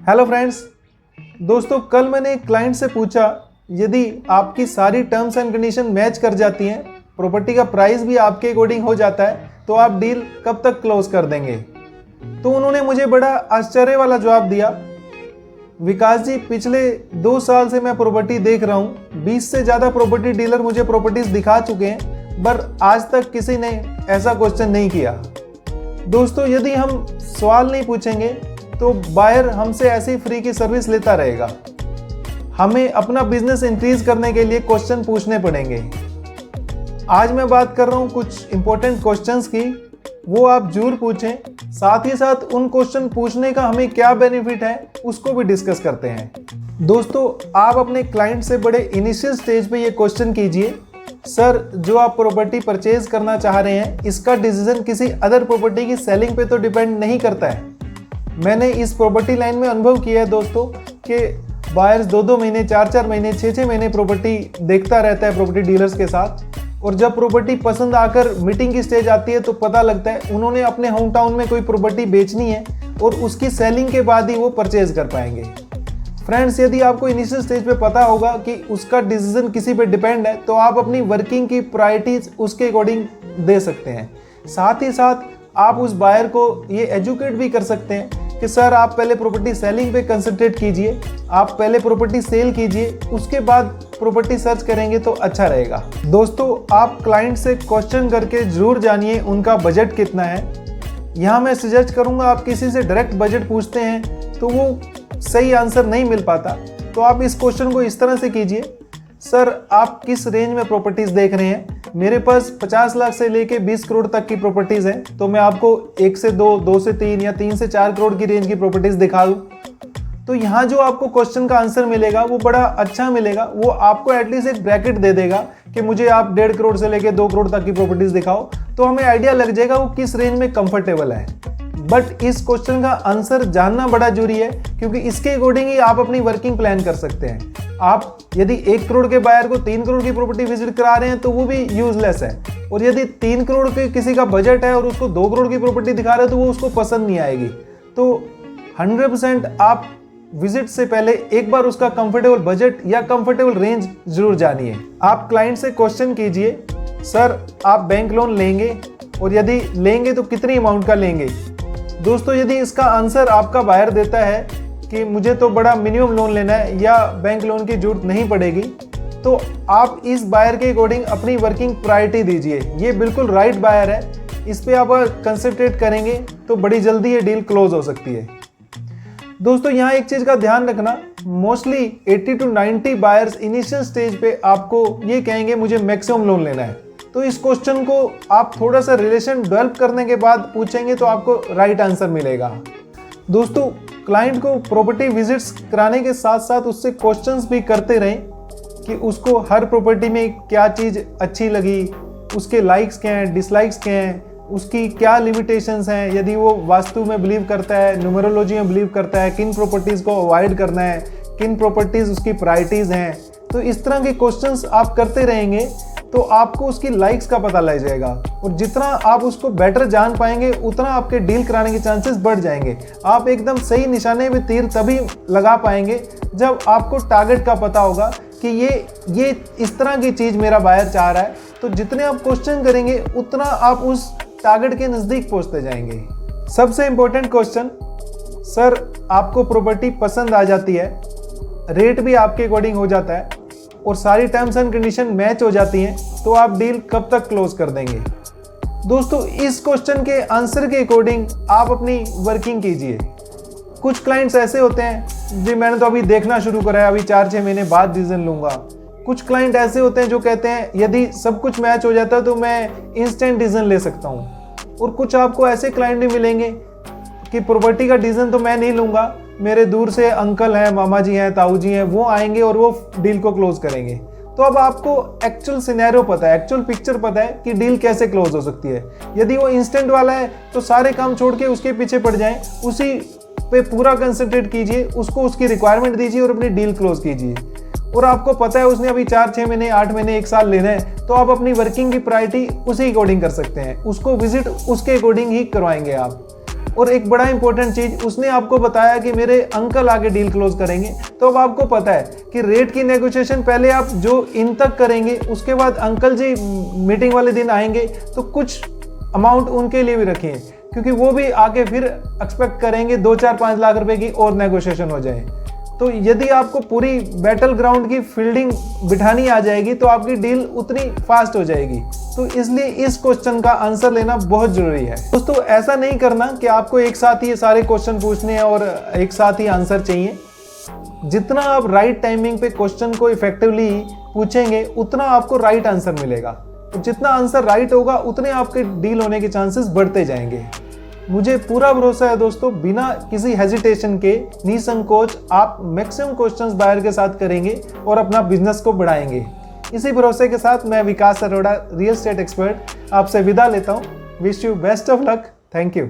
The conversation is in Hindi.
हेलो फ्रेंड्स, दोस्तों कल मैंने एक क्लाइंट से पूछा यदि आपकी सारी टर्म्स एंड कंडीशन मैच कर जाती हैं, प्रॉपर्टी का प्राइस भी आपके अकॉर्डिंग हो जाता है, तो आप डील कब तक क्लोज कर देंगे। तो उन्होंने मुझे बड़ा आश्चर्य वाला जवाब दिया, विकास जी पिछले 2 साल से मैं प्रॉपर्टी देख रहा हूँ, 20 से ज़्यादा प्रॉपर्टी डीलर मुझे प्रॉपर्टीज दिखा चुके हैं, पर आज तक किसी ने ऐसा क्वेश्चन नहीं किया। दोस्तों यदि हम सवाल नहीं पूछेंगे तो बायर हमसे ऐसी फ्री की सर्विस लेता रहेगा। हमें अपना बिजनेस इंक्रीज करने के लिए क्वेश्चन पूछने पड़ेंगे। आज मैं बात कर रहा हूं कुछ इंपॉर्टेंट क्वेश्चंस की, वो आप जरूर पूछें। साथ ही साथ उन क्वेश्चन पूछने का हमें क्या बेनिफिट है उसको भी डिस्कस करते हैं। दोस्तों आप अपने क्लाइंट से बड़े इनिशियल स्टेज पे ये क्वेश्चन कीजिए, सर जो आप प्रॉपर्टी परचेज करना चाह रहे हैं इसका डिसीजन किसी अदर प्रॉपर्टी की सेलिंग पे तो डिपेंड नहीं करता है। मैंने इस प्रॉपर्टी लाइन में अनुभव किया है दोस्तों कि बायर्स 2-2 महीने, 4-4 महीने, 6-6 महीने प्रॉपर्टी देखता रहता है प्रॉपर्टी डीलर्स के साथ, और जब प्रॉपर्टी पसंद आकर मीटिंग की स्टेज आती है तो पता लगता है उन्होंने अपने होम टाउन में कोई प्रॉपर्टी बेचनी है और उसकी सेलिंग के बाद ही वो परचेज कर पाएंगे। फ्रेंड्स यदि आपको इनिशियल स्टेज पे पता होगा कि उसका डिसीजन किसी पे डिपेंड है तो आप अपनी वर्किंग की प्रायोरिटीज उसके अकॉर्डिंग दे सकते हैं। साथ ही साथ आप उस बायर को ये एजुकेट भी कर सकते हैं कि सर आप पहले प्रॉपर्टी सेलिंग पे कंसंट्रेट कीजिए, आप पहले प्रॉपर्टी सेल कीजिए, उसके बाद प्रॉपर्टी सर्च करेंगे तो अच्छा रहेगा। दोस्तों आप क्लाइंट से क्वेश्चन करके जरूर जानिए उनका बजट कितना है। यहाँ मैं सजेस्ट करूँगा आप किसी से डायरेक्ट बजट पूछते हैं तो वो सही आंसर नहीं मिल पाता, तो आप इस क्वेश्चन को इस तरह से कीजिए, सर आप किस रेंज में प्रॉपर्टीज देख रहे हैं। मेरे पास 50 लाख से लेके 20 करोड़ तक की प्रॉपर्टीज हैं, तो मैं आपको 1 से 2, 2 से 3 या 3 से 4 करोड़ की रेंज की प्रॉपर्टीज दिखा दूं। तो यहाँ जो आपको क्वेश्चन का आंसर मिलेगा वो बड़ा अच्छा मिलेगा, वो आपको एटलीस्ट एक ब्रैकेट दे देगा कि मुझे आप 1.5 करोड़ से लेके 2 करोड़ तक की प्रॉपर्टीज दिखाओ, तो हमें आइडिया लग जाएगा वो किस रेंज में कंफर्टेबल है। बट इस क्वेश्चन का आंसर जानना बड़ा जरूरी है, क्योंकि इसके अकॉर्डिंग ही आप अपनी वर्किंग प्लान कर सकते हैं। आप यदि 1 करोड़ के बायर को 3 करोड़ की प्रॉपर्टी विजिट करा रहे हैं तो वो भी यूजलेस है, और यदि 3 करोड़ के किसी का बजट है और उसको 2 करोड़ की प्रॉपर्टी दिखा रहे हैं तो वो उसको पसंद नहीं आएगी। तो 100% आप विजिट से पहले एक बार उसका कंफर्टेबल बजट या कंफर्टेबल रेंज जरूर जानिए। आप क्लाइंट से क्वेश्चन कीजिए, सर आप बैंक लोन लेंगे, और यदि लेंगे तो कितनी अमाउंट का लेंगे। दोस्तों यदि इसका आंसर आपका बायर देता है कि मुझे तो बड़ा मिनिमम लोन लेना है या बैंक लोन की जरूरत नहीं पड़ेगी, तो आप इस बायर के अकॉर्डिंग अपनी वर्किंग प्रायोरिटी दीजिए। ये बिल्कुल राइट बायर है, इस पे आप कंसंट्रेट करेंगे तो बड़ी जल्दी ये डील क्लोज हो सकती है। दोस्तों यहाँ एक चीज़ का ध्यान रखना, mostly 80 to 90 buyers initial stage पे आपको ये कहेंगे मुझे मैक्सिमम लोन लेना है। तो इस क्वेश्चन को आप थोड़ा सा रिलेशन डेवलप करने के बाद पूछेंगे तो आपको राइट आंसर मिलेगा। दोस्तों क्लाइंट को प्रॉपर्टी विजिट्स कराने के साथ साथ उससे क्वेश्चंस भी करते रहें कि उसको हर प्रॉपर्टी में क्या चीज़ अच्छी लगी, उसके लाइक्स क्या हैं, डिसलाइक्स क्या हैं, उसकी क्या लिमिटेशंस हैं, यदि वो वास्तु में बिलीव करता है, न्यूमरोलॉजी में बिलीव करता है, किन प्रॉपर्टीज़ को अवॉइड करना है, किन प्रॉपर्टीज़ उसकी प्रायोरिटीज़ हैं। तो इस तरह के क्वेश्चंस आप करते रहेंगे तो आपको उसकी लाइक्स का पता लग जाएगा, और जितना आप उसको बेटर जान पाएंगे उतना आपके डील कराने के चांसेस बढ़ जाएंगे। आप एकदम सही निशाने में तीर तभी लगा पाएंगे जब आपको टारगेट का पता होगा कि ये इस तरह की चीज़ मेरा बायर चाह रहा है। तो जितने आप क्वेश्चन करेंगे उतना आप उस टारगेट के नज़दीक पहुँचते जाएंगे। सबसे इम्पोर्टेंट क्वेश्चन, सर आपको प्रॉपर्टी पसंद आ जाती है, रेट भी आपके अकॉर्डिंग हो जाता है और सारी टर्म्स एंड कंडीशन मैच हो जाती हैं, तो आप डील कब तक क्लोज कर देंगे। दोस्तों इस क्वेश्चन के आंसर के अकॉर्डिंग आप अपनी वर्किंग कीजिए। कुछ क्लाइंट्स ऐसे होते हैं जी मैंने तो अभी देखना शुरू करा है, अभी 4-6 महीने बाद डिसीजन लूंगा। कुछ क्लाइंट ऐसे होते हैं जो कहते हैं यदि सब कुछ मैच हो जाता है तो मैं इंस्टेंट डिसीजन ले सकता हूँ। और कुछ आपको ऐसे क्लाइंट भी मिलेंगे कि प्रॉपर्टी का डिसीजन तो मैं नहीं लूँगा, मेरे दूर से अंकल हैं, मामा जी हैं, ताऊ जी हैं, वो आएंगे और वो डील को क्लोज करेंगे। तो अब आपको एक्चुअल सिनेरियो पता है, एक्चुअल पिक्चर पता है कि डील कैसे क्लोज हो सकती है। यदि वो इंस्टेंट वाला है तो सारे काम छोड़ के उसके पीछे पड़ जाएं, उसी पे पूरा कंसंट्रेट कीजिए, उसको उसकी रिक्वायरमेंट दीजिए और अपनी डील क्लोज कीजिए। और आपको पता है उसने अभी 4-6 महीने, 8 महीने, 1 साल लेना है, तो आप अपनी वर्किंग की प्रायोरिटी उसी अकॉर्डिंग कर सकते हैं, उसको विजिट उसके अकॉर्डिंग ही करवाएंगे आप। और एक बड़ा इंपॉर्टेंट चीज, उसने आपको बताया कि मेरे अंकल आगे डील क्लोज करेंगे, तो अब आपको पता है कि रेट की नेगोशिएशन पहले आप जो इन तक करेंगे, उसके बाद अंकल जी मीटिंग वाले दिन आएंगे तो कुछ अमाउंट उनके लिए भी रखिए, क्योंकि वो भी आके फिर एक्सपेक्ट करेंगे 2-4-5 लाख रुपए की और नेगोशिएशन हो जाए। तो यदि आपको पूरी बैटल ग्राउंड की फील्डिंग बिठानी आ जाएगी तो आपकी डील उतनी फास्ट हो जाएगी। तो इसलिए इस क्वेश्चन का आंसर लेना बहुत जरूरी है। दोस्तों ऐसा नहीं करना कि आपको एक साथ ही ये सारे क्वेश्चन पूछने हैं और एक साथ ही आंसर चाहिए। जितना आप राइट टाइमिंग पे क्वेश्चन को इफेक्टिवली पूछेंगे उतना आपको राइट आंसर मिलेगा। तो जितना आंसर राइट होगा उतने आपके डील होने के चांसेस बढ़ते जाएंगे। मुझे पूरा भरोसा है दोस्तों, बिना किसी हेजिटेशन के निसंकोच आप मैक्सिमम क्वेश्चंस बायर के साथ करेंगे और अपना बिजनेस को बढ़ाएंगे। इसी भरोसे के साथ मैं विकास अरोड़ा, रियल एस्टेट एक्सपर्ट, आपसे विदा लेता हूँ। Wish you best of luck. Thank you.